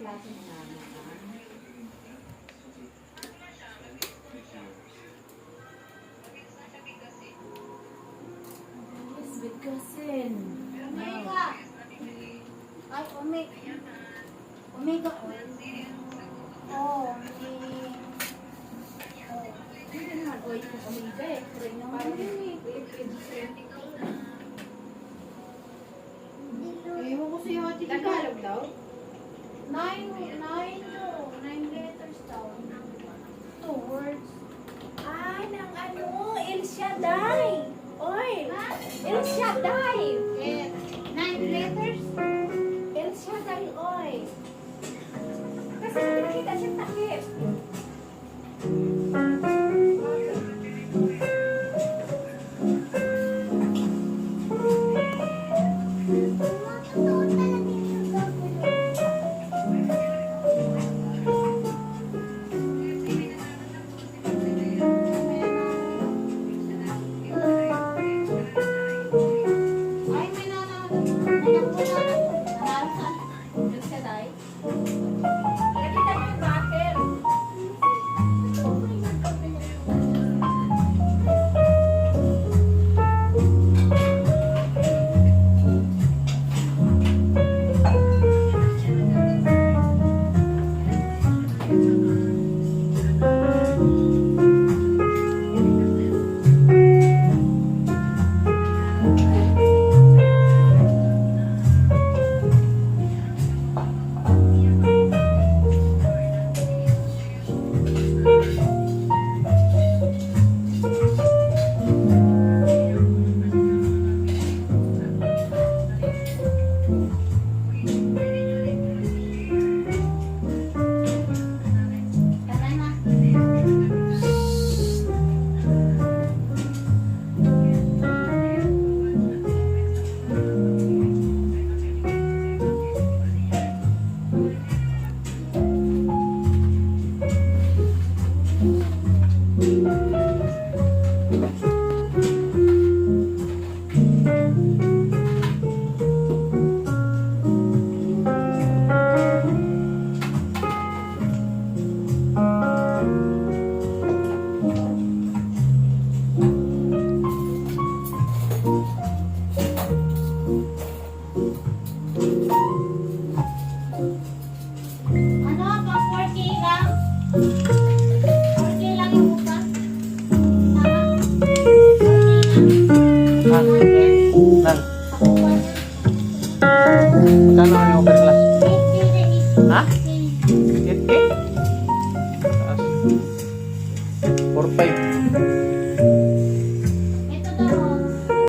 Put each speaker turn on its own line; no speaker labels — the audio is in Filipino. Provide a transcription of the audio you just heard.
klase ng mama ka? Yes, with cousin.
Omega. Ay, Omega oil. Oh,
Hindi naman oil kung omega eh. Parang
Ewan ko sa'yo, Ate Ika.
Tagalog daw?
9 letters daw. 2 words.
Ay, ng ano, El Shaddai. Oil.
Ha?
El Shaddai.
9 letters?
El Shaddai oil. Kasi nakita siyang takip.
Totoo talaga yung gagawin. Ay, may nanalo ka.
El Shaddai. Nakita mo yung battle.
Tara na. Ano? Pa 4K lang? 4K lang yung bukas? Tama? 4K lang?
Nan,
Pakuha na.
magkano ang overclass?
8K rin ito.
Ha?
8K.
8K? 4-5.